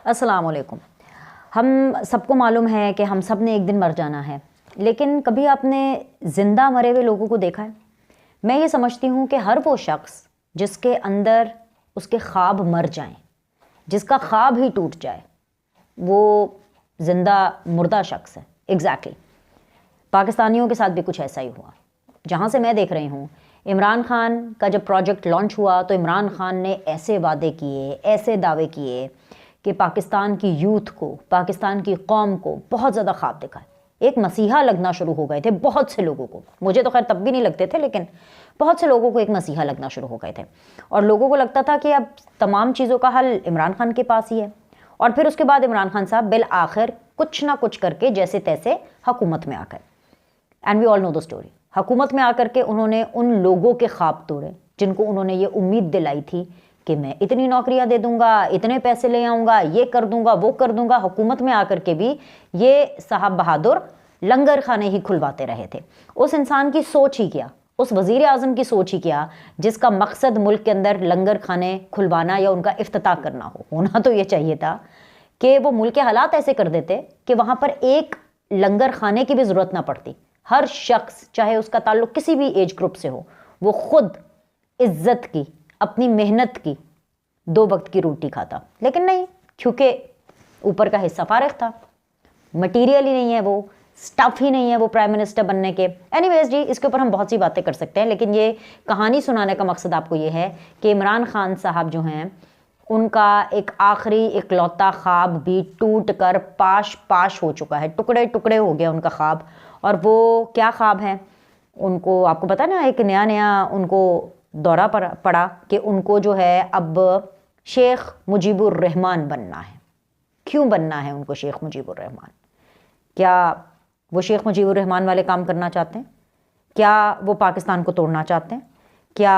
अस्सलाम वालेकुम। हम सबको मालूम है कि हम सब ने एक दिन मर जाना है, लेकिन कभी आपने ज़िंदा मरे हुए लोगों को देखा है? मैं ये समझती हूँ कि हर वो शख्स जिसके अंदर उसके ख्वाब मर जाएं, जिसका ख्वाब ही टूट जाए, वो ज़िंदा मुर्दा शख्स है। एग्जैक्टली पाकिस्तानियों के साथ भी कुछ ऐसा ही हुआ। जहाँ से मैं देख रही हूँ, इमरान खान का जब प्रोजेक्ट लॉन्च हुआ तो इमरान खान ने ऐसे वादे किए, ऐसे दावे किए कि पाकिस्तान की यूथ को, पाकिस्तान की कौम को बहुत ज़्यादा ख्वाब दिखाए। एक मसीहा लगना शुरू हो गए थे बहुत से लोगों को। मुझे तो खैर तब भी नहीं लगते थे, लेकिन बहुत से लोगों को एक मसीहा लगना शुरू हो गए थे और लोगों को लगता था कि अब तमाम चीज़ों का हल इमरान खान के पास ही है। और फिर उसके बाद इमरान खान साहब बिल आखिर कुछ ना कुछ करके जैसे तैसे हुकूमत में आकर, and we all know the story, हुकूमत में आकर के उन्होंने उन लोगों के ख्वाब तोड़े जिनको उन्होंने ये उम्मीद दिलाई थी कि मैं इतनी नौकरियां दे दूंगा, इतने पैसे ले आऊंगा, ये कर दूंगा, वो कर दूंगा। हुकूमत में आकर के भी ये साहब बहादुर लंगर खाने ही खुलवाते रहे थे। उस इंसान की सोच ही क्या, उस वजीर आजम की सोच ही क्या जिसका मकसद मुल्क के अंदर लंगर खाने खुलवाना या उनका इफ्तिताह करना हो। होना तो ये चाहिए था कि वो मुल्क के हालात ऐसे कर देते कि वहां पर एक लंगर खाने की भी जरूरत ना पड़ती। हर शख्स, चाहे उसका ताल्लुक किसी भी एज ग्रुप से हो, वो खुद इज्जत की, अपनी मेहनत की 2 वक्त की रोटी खाता। लेकिन नहीं, क्योंकि ऊपर का हिस्सा फारिग था, मटीरियल ही नहीं है, वो स्टफ ही नहीं है वो प्राइम मिनिस्टर बनने के। एनीवेज जी, इसके ऊपर हम बहुत सी बातें कर सकते हैं, लेकिन ये कहानी सुनाने का मकसद आपको ये है कि इमरान खान साहब जो हैं, उनका एक आखिरी इकलौता ख्वाब भी टूट कर पाश पाश हो चुका है, टुकड़े टुकड़े हो गया उनका ख्वाब। और वो क्या ख्वाब है, उनको आपको पता ना, एक नया नया उनको दौरा पड़ा कि उनको जो है अब शेख मुजीबुर रहमान बनना है। क्यों बनना है उनको शेख मुजीबुर रहमान? क्या वो शेख मुजीबुर रहमान वाले काम करना चाहते हैं? क्या वो पाकिस्तान को तोड़ना चाहते हैं? क्या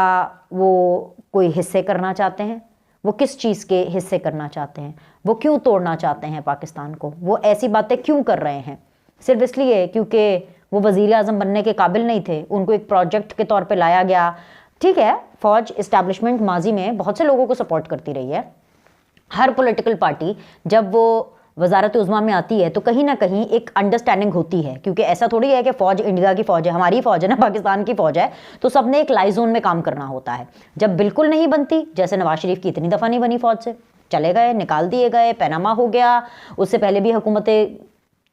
वो कोई हिस्से करना चाहते हैं? वो किस चीज़ के हिस्से करना चाहते हैं? वो क्यों तोड़ना चाहते हैं पाकिस्तान को? वो ऐसी बातें क्यों कर रहे हैं? सिर्फ इसलिए क्योंकि वो वज़ीर आज़म बनने के काबिल नहीं थे, उनको एक प्रोजेक्ट के तौर पे लाया गया। ठीक है, फौज इस्टेब्लिशमेंट माजी में बहुत से लोगों को सपोर्ट करती रही है। हर पॉलिटिकल पार्टी जब वो वजारत उज़्मा में आती है तो कहीं ना कहीं एक अंडरस्टैंडिंग होती है, क्योंकि ऐसा थोड़ी है कि फ़ौज इंडिया की फ़ौज है, हमारी फ़ौज है ना, पाकिस्तान की फ़ौज है, तो सबने एक लाइजोन में काम करना होता है। जब बिल्कुल नहीं बनती, जैसे नवाज शरीफ की इतनी दफ़ा नहीं बनी फ़ौज से, चले गए, निकाल दिए गए, पैनामा हो गया, उससे पहले भी हुकूमतें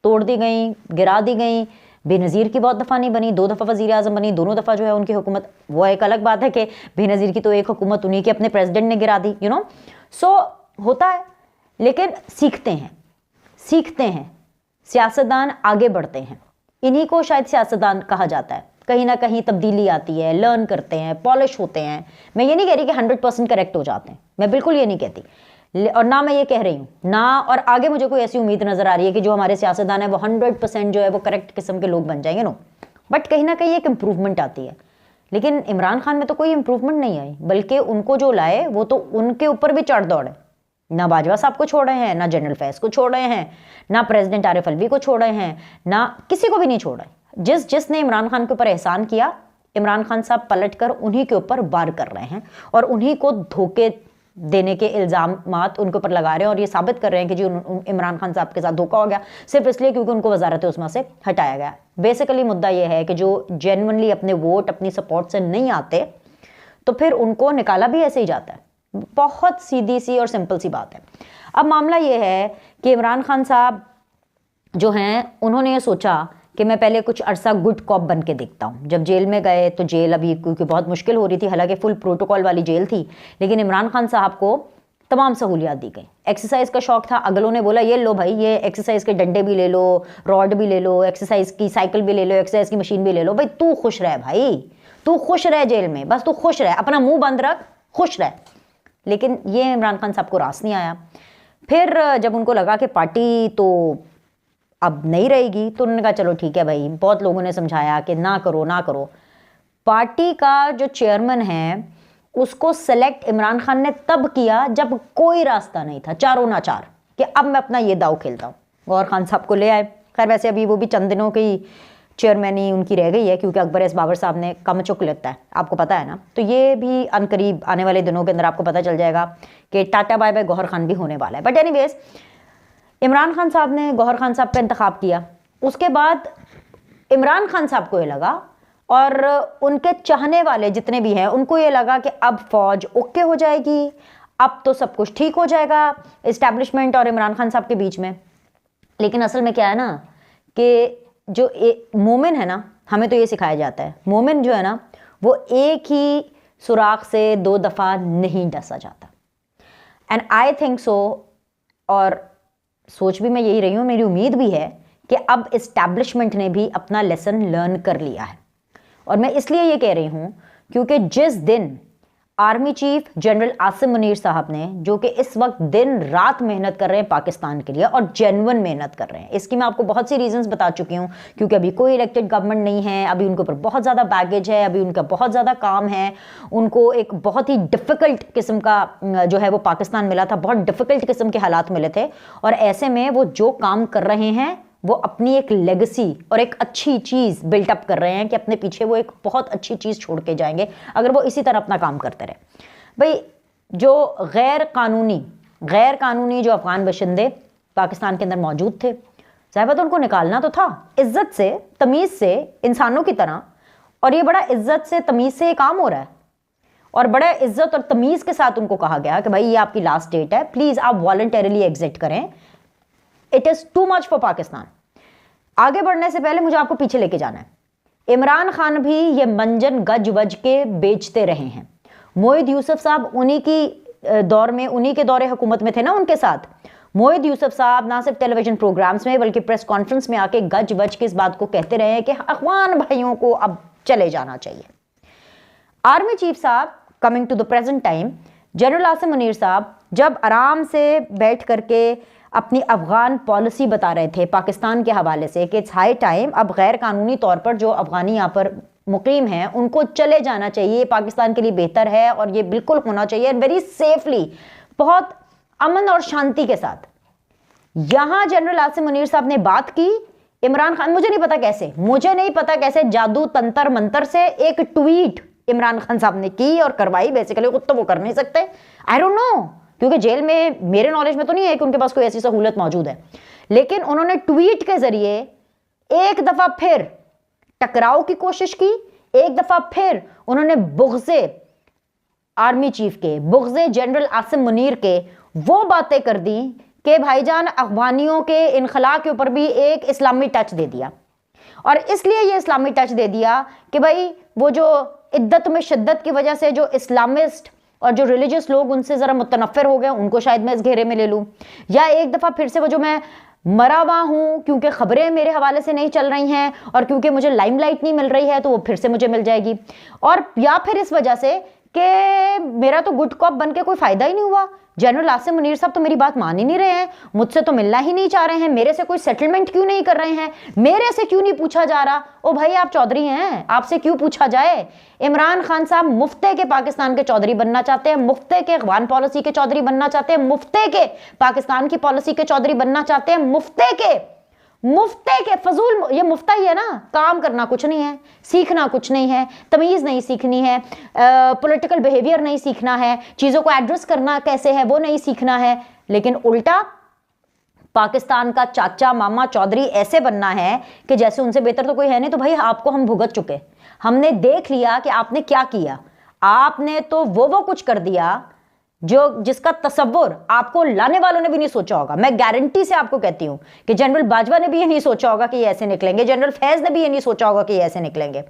तोड़ दी गई, गिरा दी गई। बेनज़ीर की बहुत दफ़ा नहीं बनी, 2 दफ़ा वज़ीर आज़म बनी, दोनों दफ़ा जो है उनकी हुकूमत, वो एक अलग बात है कि बेनज़ीर की तो एक हुकूमत उन्हीं के अपने प्रेसिडेंट ने गिरा दी, सो होता है। लेकिन सीखते हैं सियासतदान, आगे बढ़ते हैं, इन्हीं को शायद सियासतदान कहा जाता है। कहीं ना कहीं तब्दीली आती है, लर्न करते हैं, पॉलिश होते हैं। मैं ये नहीं कह रही कि 100% करेक्ट हो जाते हैं, मैं बिल्कुल ये नहीं कहती, और ना मैं ये कह रही हूँ ना, और आगे मुझे कोई ऐसी उम्मीद नजर आ रही है कि जो हमारे सियासतदान है वो 100% जो है वो करेक्ट किस्म के लोग बन जाएंगे। बट कहीं ना कहीं एक इम्प्रूवमेंट आती है। लेकिन इमरान खान में तो कोई इम्प्रूवमेंट नहीं आई, बल्कि उनको जो लाए वो तो उनके ऊपर भी चढ़ दौड़े। ना बाजवा साहब को छोड़ रहे हैं, ना जनरल फैज को छोड़ रहे हैं, ना प्रेसिडेंट आरिफ अलवी को छोड़ रहे हैं, ना किसी को भी नहीं छोड़ रहे। जिसने इमरान खान के ऊपर एहसान किया, इमरान खान साहब पलट कर उन्हीं के ऊपर वार कर रहे हैं और उन्हीं को धोखे देने के इल्ज़ामात उनके ऊपर लगा रहे हैं और ये साबित कर रहे हैं कि जी इमरान खान साहब के साथ धोखा हो गया, सिर्फ इसलिए क्योंकि उनको वजारत उस्मा से हटाया गया। बेसिकली मुद्दा ये है कि जो जेन्युइनली अपने वोट, अपनी सपोर्ट से नहीं आते, तो फिर उनको निकाला भी ऐसे ही जाता है। बहुत सीधी सी और सिंपल सी बात है। अब मामला ये है कि इमरान खान साहब जो हैं, उन्होंने ये सोचा कि मैं पहले कुछ अरसा गुड कॉप बन के देखता हूँ। जब जेल में गए तो जेल अभी क्योंकि बहुत मुश्किल हो रही थी, हालांकि फुल प्रोटोकॉल वाली जेल थी, लेकिन इमरान खान साहब को तमाम सहूलियात दी गई। एक्सरसाइज का शौक था, अगलों ने बोला ये लो भाई, ये एक्सरसाइज के डंडे भी ले लो, रॉड भी ले लो, एक्सरसाइज की साइकिल भी ले लो, एक्सरसाइज की मशीन भी ले लो, भाई तू खुश रह, भाई तू खुश रह जेल में, बस तू खुश रह, अपना मुंह बंद रख, खुश रह। लेकिन ये इमरान खान साहब को रास नहीं आया। फिर जब उनको लगा कि पार्टी तो अब नहीं रहेगी, तो उन्होंने कहा चलो ठीक है भाई, बहुत लोगों ने समझाया कि ना करो ना करो। पार्टी का जो चेयरमैन है उसको सेलेक्ट इमरान खान ने तब किया जब कोई रास्ता नहीं था, चारों ना चार, कि अब मैं अपना ये दाव खेलता हूँ। गौहर खान साहब को ले आए। खैर वैसे अभी वो भी चंद दिनों की चेयरमैन ही उनकी रह गई है, क्योंकि अकबर एस बाबर साहब ने कम चुक लेता है, आपको पता है ना। तो ये भी अनकरीब आने वाले दिनों के अंदर आपको पता चल जाएगा कि tata bye bye Gauhar Khan भी होने वाला है। बट एनीवेज, इमरान खान साहब ने गौहर खान साहब का इंतखाब किया। उसके बाद इमरान खान साहब को ये लगा और उनके चाहने वाले जितने भी हैं उनको ये लगा कि अब फौज ओके हो जाएगी, अब तो सब कुछ ठीक हो जाएगा इस्टेब्लिशमेंट और इमरान खान साहब के बीच में। लेकिन असल में क्या है ना कि जो मोमिन है ना, हमें तो ये सिखाया जाता है, मोमिन जो है ना वो एक ही सुराख से 2 दफ़ा नहीं डसा जाता। एंड आई थिंक सो, और सोच भी मैं यही रही हूँ, मेरी उम्मीद भी है कि अब इस्टेब्लिशमेंट ने भी अपना लेसन लर्न कर लिया है। और मैं इसलिए ये कह रही हूँ क्योंकि जिस दिन army chief general Asim Munir साहब ने, जो कि इस वक्त दिन रात मेहनत कर रहे हैं पाकिस्तान के लिए और जेन्युइन मेहनत कर रहे हैं, इसकी मैं आपको बहुत सी रीजंस बता चुकी हूँ, क्योंकि अभी कोई इलेक्टेड गवर्नमेंट नहीं है, अभी उनके ऊपर बहुत ज़्यादा बैगेज है, अभी उनका बहुत ज़्यादा काम है, उनको एक बहुत ही डिफ़िकल्ट किस्म का जो है वो पाकिस्तान मिला था, बहुत डिफ़िकल्ट किस्म के हालात मिले थे। और ऐसे में वो जो काम कर रहे हैं वो अपनी एक लेगेसी और एक अच्छी चीज़ बिल्टअप कर रहे हैं कि अपने पीछे वो एक बहुत अच्छी चीज़ छोड़ के जाएंगे अगर वो इसी तरह अपना काम करते रहे। भाई, जो गैर कानूनी जो अफगान बशिंदे पाकिस्तान के अंदर मौजूद थे, साहिबा, तो उनको निकालना तो था इज्जत से, तमीज़ से, इंसानों की तरह। और ये बड़ा इज्जत से, तमीज़ से ये काम हो रहा है और बड़ा इज्जत और तमीज़ के साथ उनको कहा गया कि भाई ये आपकी लास्ट डेट है, प्लीज़ आप वॉलंटरली एग्जिट करें, it is too much for Pakistan. आगे बढ़ने से पहले मुझे आपको पीछे लेके जाना है। इमरान खान भी ये मंजन गज वज के बेचते रहे हैं। मोहिद यूसुफ साहब उन्हीं के दौरे हुकूमत में थे ना उनके साथ। मोहिद यूसुफ साहब ना सिर्फ टेलीविजन प्रोग्राम्स में बल्कि प्रेस कॉन्फ्रेंस में आके गज वज के इस बात को कहते रहे कि अफगान भाइयों को अब चले जाना चाहिए। आर्मी चीफ साहब, coming to the present time, General Asim Munir साहब जब आराम से बैठ करके अपनी अफगान पॉलिसी बता रहे थे पाकिस्तान के हवाले से कि इट्स हाई टाइम, अब गैर कानूनी तौर पर जो अफगानी यहाँ पर मुकीम हैं उनको चले जाना चाहिए, पाकिस्तान के लिए बेहतर है और ये बिल्कुल होना चाहिए वेरी सेफली, बहुत अमन और शांति के साथ। यहाँ जनरल आसिम मुनीर साहब ने बात की। इमरान खान, मुझे नहीं पता कैसे जादू तंत्र मंत्र से एक ट्वीट इमरान खान साहब ने की और करवाई। बेसिकली खुद तो वो कर नहीं सकते, आई डोंट नो, क्योंकि जेल में मेरे नॉलेज में तो नहीं है कि उनके पास कोई ऐसी सहूलत मौजूद है। लेकिन उन्होंने ट्वीट के जरिए एक दफा फिर टकराव की कोशिश की, एक दफा फिर उन्होंने बुग़्ज़े आर्मी चीफ के, बुग़्ज़े जनरल आसिम मुनीर के वो बातें कर दी कि भाईजान अफगानियों के इनखला के ऊपर भी एक इस्लामी टच दे दिया। और इसलिए ये इस्लामी टच दे दिया कि भाई वो जो इद्दत में शिद्दत की वजह से जो इस्लामिस्ट और जो रिलीजियस लोग उनसे ज़रा मुतनफ़िर हो गए, उनको शायद मैं इस घेरे में ले लूँ, या एक दफ़ा फिर से वो जो मैं मरा हुआ हूँ क्योंकि ख़बरें मेरे हवाले से नहीं चल रही हैं और क्योंकि मुझे लाइमलाइट नहीं मिल रही है तो वो फिर से मुझे मिल जाएगी, और या फिर इस वजह से कि मेरा तो गुड कॉप बन के कोई फ़ायदा ही नहीं हुआ। जनरल आसिम मुनीर साहब तो मेरी बात मान ही नहीं रहे हैं, मुझसे तो मिलना ही नहीं चाह रहे हैं, मेरे से कोई सेटलमेंट क्यों नहीं कर रहे हैं, मेरे से क्यों नहीं पूछा जा रहा। ओ भाई, आप चौधरी हैं, आपसे क्यों पूछा जाए। इमरान खान साहब मुफ्ते के पाकिस्तान के चौधरी बनना चाहते हैं, मुफ्ते के अफगान पॉलिसी के चौधरी बनना चाहते हैं, मुफ्ते के पाकिस्तान की पॉलिसी के चौधरी बनना चाहते हैं, मुफ्ते के फजूल, ये मुफ्ता ही है ना, काम करना कुछ नहीं है, सीखना कुछ नहीं है, तमीज़ नहीं सीखनी है, पॉलिटिकल बिहेवियर नहीं सीखना है, चीज़ों को एड्रेस करना कैसे है वो नहीं सीखना है, लेकिन उल्टा पाकिस्तान का चाचा मामा चौधरी ऐसे बनना है कि जैसे उनसे बेहतर तो कोई है नहीं। तो भाई आपको हम भुगत चुके, हमने देख लिया कि आपने क्या किया, आपने तो वो कुछ कर दिया जिसका तसव्वुर आपको लाने वालों ने भी नहीं सोचा होगा। मैं गारंटी से आपको कहती हूं कि जनरल बाजवा ने भी ये नहीं सोचा होगा कि ये ऐसे निकलेंगे, जनरल फैज ने भी ये नहीं सोचा होगा कि ये ऐसे निकलेंगे।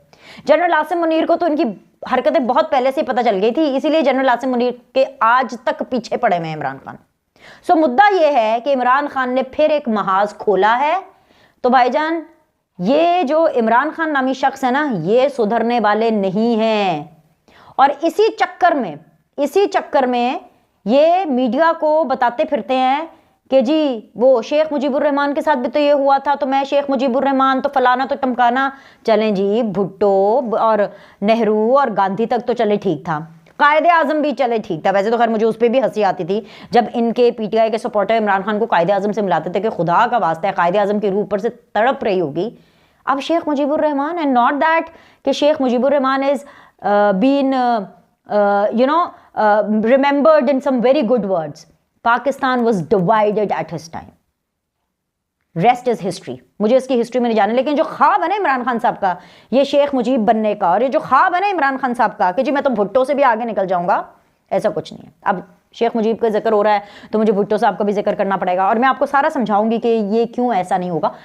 जनरल आसिम मुनीर को तो इनकी हरकतें बहुत पहले से पता चल गई थी, इसीलिए जनरल आसिम मुनीर के आज तक पीछे पड़े हुए इमरान खान। सो मुद्दा यह है कि इमरान खान ने फिर एक महाज खोला है। तो भाईजान, ये जो इमरान खान नामी शख्स है ना, ये सुधरने वाले नहीं हैं, और इसी चक्कर में ये मीडिया को बताते फिरते हैं कि जी वो शेख मुजीबुर रहमान के साथ भी तो ये हुआ था, तो मैं शेख मुजीबुर रहमान तो फलाना तो टमकाना। चलें जी, भुट्टो और नेहरू और गांधी तक तो चले ठीक था, कायदे आजम भी चले ठीक था। वैसे तो खैर मुझे उस पर भी हंसी आती थी जब इनके पीटीआई के सपोर्टर इमरान खान को कायदे आजम से मिलाते थे कि खुदा का वास्ता है कायदे आजम की रूह ऊपर से तड़प रही होगी, अब Sheikh Mujibur Rahman, and not that कि Sheikh Mujibur Rahman is been remembered in some very good words. Pakistan was divided at his time. Rest is history. मुझे इसकी हिस्ट्री में नहीं जाना, लेकिन जो ख्वाब है ना इमरान खान साहब का, ये शेख मुजीब बनने का, और ये जो ख्वाब है ना इमरान खान साहब का कि जी मैं तो भुट्टो से भी आगे निकल जाऊंगा, ऐसा कुछ नहीं है। अब शेख मुजीब का जिक्र हो रहा है तो मुझे भुट्टो साहब का भी जिक्र करना पड़ेगा, और मैं आपको सारा समझाऊंगी कि ये क्यों ऐसा नहीं होगा,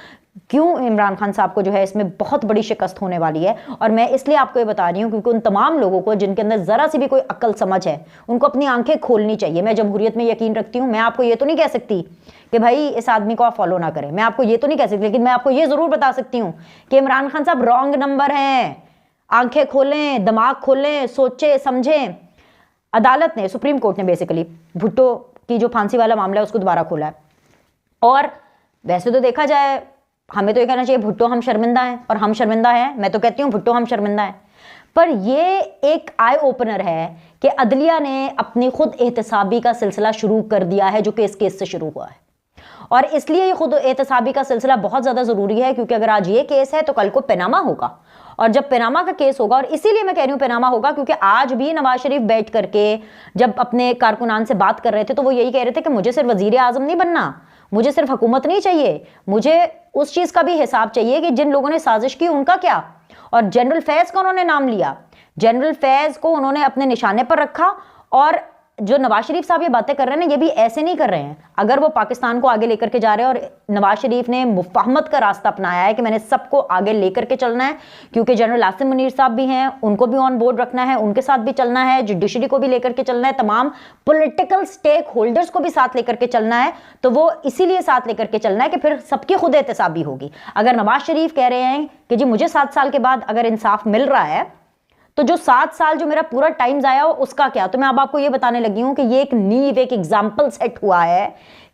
क्यों इमरान खान साहब को जो है इसमें बहुत बड़ी शिकस्त होने वाली है। और मैं इसलिए आपको ये बता रही हूँ क्योंकि उन तमाम लोगों को जिनके अंदर ज़रा सी भी कोई अक्ल समझ है, उनको अपनी आंखें खोलनी चाहिए। मैं जमहूरियत में यकीन रखती हूँ, मैं आपको ये तो नहीं कह सकती कि भाई इस आदमी को आप फॉलो ना करें, मैं आपको ये तो नहीं कह सकती, लेकिन मैं आपको ये ज़रूर बता सकती हूँ कि इमरान खान साहब रॉन्ग नंबर हैं। आंखें खोलें, दिमाग खोलें, सोचें समझें। अदालत ने, सुप्रीम कोर्ट ने बेसिकली भुट्टो की जो फांसी वाला मामला है उसको दोबारा खोला है। और वैसे तो देखा जाए, हमें तो ये कहना चाहिए भुट्टो हम शर्मिंदा हैं, और हम शर्मिंदा हैं, मैं तो कहती हूँ भुट्टो हम शर्मिंदा हैं। पर ये एक आई ओपनर है कि अदलिया ने अपनी खुद एहतसाबी का सिलसिला शुरू कर दिया है, जो कि इस केस से शुरू हुआ है। और इसलिए ये खुद एहतसाबी का सिलसिला बहुत ज़्यादा ज़रूरी है, क्योंकि अगर आज ये केस है तो कल को पनामा होगा, और जब पनामा का केस होगा, और इसीलिए मैं कह रही हूँ पनामा होगा क्योंकि आज भी नवाज शरीफ बैठ करके जब अपने कारकुनान से बात कर रहे थे तो वो यही कह रहे थे कि मुझे सिर्फ वजीर आजम नहीं बनना, मुझे सिर्फ हुकूमत नहीं चाहिए, मुझे उस चीज़ का भी हिसाब चाहिए कि जिन लोगों ने साजिश की उनका क्या। और जनरल फैज़ का उन्होंने नाम लिया, जनरल फैज़ को उन्होंने अपने निशाने पर रखा। और जो नवाज शरीफ साहब ये बातें कर रहे हैं, ये भी ऐसे नहीं कर रहे हैं। अगर वो पाकिस्तान को आगे लेकर के जा रहे हैं, और नवाज शरीफ ने मुफाहमत का रास्ता अपनाया है कि मैंने सबको आगे लेकर के चलना है, क्योंकि जनरल आसिम मुनीर साहब भी हैं, उनको भी ऑन बोर्ड रखना है, उनके साथ भी चलना है, जुडिशरी को भी लेकर के चलना है, तमाम पॉलिटिकल स्टेक होल्डर्स को भी साथ लेकर के चलना है। तो वो इसीलिए साथ लेकर के चलना है कि फिर सबकी खुद एहतसाबी होगी। अगर नवाज शरीफ कह रहे हैं कि जी मुझे 7 साल के बाद अगर इंसाफ मिल रहा है, तो जो 7 साल जो मेरा पूरा टाइम जाया हो उसका क्या। तो मैं अब आपको ये बताने लगी हूं कि ये एक नींव, एक एग्जाम्पल सेट हुआ है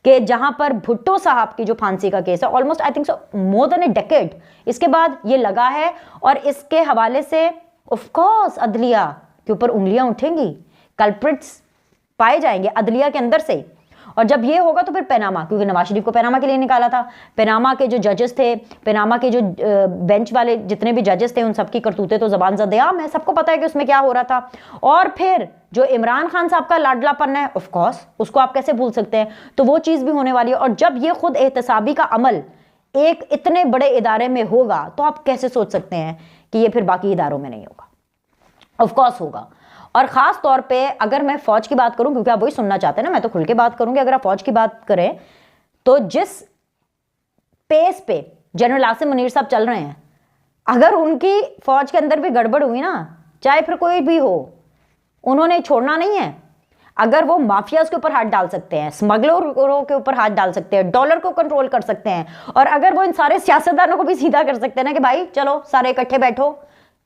कि जहां पर भुट्टो साहब की जो फांसी का केस है, almost I think so more than A decade इसके बाद ये लगा है, और इसके हवाले से ऑफ कोर्स अदलिया के ऊपर उंगलियां उठेंगी, कल्प्रिट्स पाए जाएंगे अदलिया के अंदर से। और जब ये होगा तो फिर पनामा, क्योंकि नवाज शरीफ को पनामा के लिए निकाला था, पनामा के जो जजेस थे, पनामा के जो बेंच वाले जितने भी जजेस थे, उन सबकी करतूतें तो ज़बान ज़द-ए-आम है, सबको पता है कि उसमें क्या हो रहा था। और फिर जो इमरान खान साहब का लाडलापन है, ऑफ कोर्स उसको आप कैसे भूल सकते हैं, तो वो चीज़ भी होने वाली है। और जब ये खुद एहतसाबी का अमल एक इतने बड़े इदारे में होगा, तो आप कैसे सोच सकते हैं कि ये फिर बाकी इदारों में नहीं होगा। ऑफ कोर्स होगा। और ख़ास तौर पे अगर मैं फ़ौज की बात करूं, क्योंकि आप वही सुनना चाहते हैं ना, मैं तो खुल के बात करूंगी। अगर आप फ़ौज की बात करें तो जिस पेस पे जनरल आसिम मुनीर साहब चल रहे हैं, अगर उनकी फ़ौज के अंदर भी गड़बड़ हुई ना, चाहे फिर कोई भी हो, उन्होंने छोड़ना नहीं है। अगर वो माफियाज के ऊपर हाथ डाल सकते हैं, स्मगलरों के ऊपर हाथ डाल सकते हैं, डॉलर को कंट्रोल कर सकते हैं, और अगर वो इन सारे सियासतदानों को भी सीधा कर सकते हैं ना कि भाई चलो सारे इकट्ठे बैठो,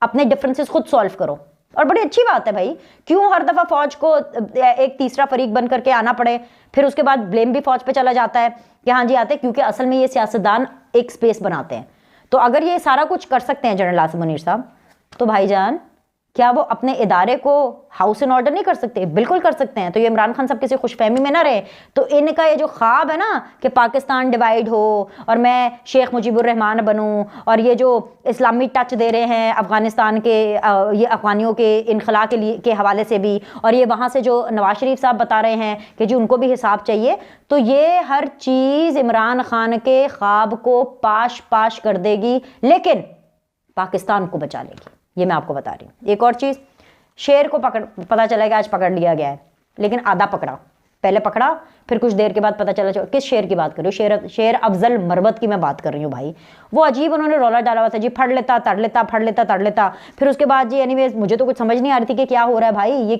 अपने डिफरेंसेस खुद सॉल्व करो। और बड़ी अच्छी बात है भाई, क्यों हर दफा फौज को एक तीसरा फरीक बन करके आना पड़े, फिर उसके बाद ब्लेम भी फौज पे चला जाता है कि हाँ जी आते, क्योंकि असल में ये सियासतदान एक स्पेस बनाते हैं। तो अगर ये सारा कुछ कर सकते हैं जनरल आसिम मुनीर साहब, तो भाईजान क्या वो अपने इदारे को हाउस इन ऑर्डर नहीं कर सकते? बिल्कुल कर सकते हैं। तो ये इमरान खान साहब किसी खुशफहमी में ना रहे। तो इनका ये जो ख्वाब है ना कि पाकिस्तान डिवाइड हो और मैं शेख मुजीबुर रहमान बनूं, और ये जो इस्लामी टच दे रहे हैं अफगानिस्तान के ये अफगानियों के इनखला के लिए के हवाले से भी, और ये वहाँ से जो नवाज शरीफ साहब बता रहे हैं कि जी उनको भी हिसाब चाहिए, तो ये हर चीज़ इमरान खान के ख्वाब को पाश पाश कर देगी, लेकिन पाकिस्तान को बचा लेगी। ये मैं आपको बता रही हूँ। एक और चीज़, शेर को पता चला कि आज पकड़ लिया गया है, लेकिन आधा पकड़ा, पहले पकड़ा फिर कुछ देर के बाद पता चला। किस शेर की बात कर रही हूँ? शेर अफजल मरवत की मैं बात कर रही हूँ भाई। वो अजीब उन्होंने रौला डाला हुआ था जी, फड़ लेता तड़ लेता, फड़ लेता तड़ लेता। फिर उसके बाद जी एनीवेज मुझे तो कुछ समझ नहीं आ रही थी कि क्या हो रहा है भाई, ये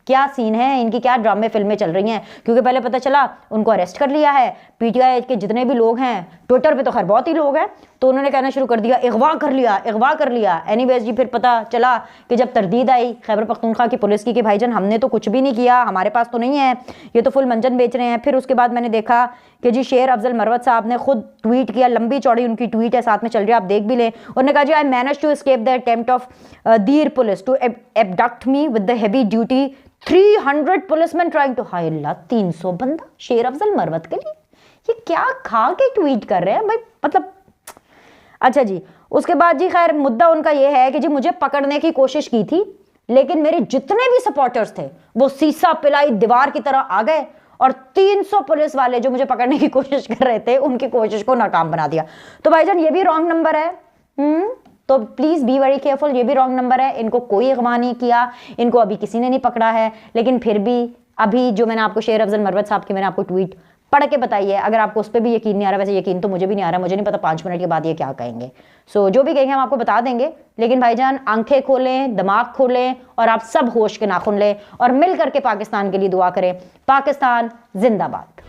क्या सीन है, इनकी क्या ड्रामे फिल्में चल रही हैं। क्योंकि पहले पता चला उनको अरेस्ट कर लिया है, पीटीआई के जितने भी लोग हैं, ट्विटर पे तो खैर बहुत ही लोग हैं, तो उन्होंने कहना शुरू कर दिया अगवा कर लिया, अगवा कर लिया। एनीवेज जी फिर पता चला कि जब तरदीद आई खैबर पख्तूनख्वा की पुलिस की कि भाईजान हमने तो कुछ भी नहीं किया, हमारे पास तो नहीं है, ये तो फुल मंजन बेच रहे हैं। फिर उसके बाद मैंने देखा कि जी शेर अफजल मरवत साहब ने खुद ट्वीट किया, लंबी चौड़ी उनकी ट्वीट है, साथ में चल रही है, आप देख भी लें। उन्होंने कहा जी I manage to escape the attempt of their police to abduct me with the heavy duty 300 policemen trying to हाय अल्लाह 300 बंदा शेर अफजल मरवत के लिए। ये क्या खा के ट्वीट कर रहे हैं भाई, मतलब अच्छा जी, उसके बाद जी खैर मुद्दा उनका ये है कि जी मुझे पकड़ने की कोशिश की थी, लेकिन मेरे जितने भी सपोर्टर्स थे वो सीसा पिलाई दीवार की तरह आ गए और 300 पुलिस वाले जो मुझे पकड़ने की कोशिश कर रहे थे उनकी कोशिश को नाकाम बना दिया। तो भाईजान ये भी रॉन्ग नंबर है। तो प्लीज बी वेरी केयरफुल, ये भी रॉन्ग नंबर है। इनको कोई अगवा नहीं किया, इनको अभी किसी ने नहीं पकड़ा है, लेकिन फिर भी अभी जो मैंने आपको शेर अफजल मरवत साहब की मैंने आपको ट्वीट पढ़ के बताई है, अगर आपको उस पर भी यकीन नहीं आ रहा, वैसे यकीन तो मुझे भी नहीं आ रहा, मुझे नहीं पता 5 मिनट के बाद ये क्या कहेंगे। सो जो भी कहेंगे हम आपको बता देंगे, लेकिन भाईजान आंखें खोलें, दिमाग खोलें और आप सब होश के नाखून लें और मिल करके पाकिस्तान के लिए दुआ करें। पाकिस्तान जिंदाबाद।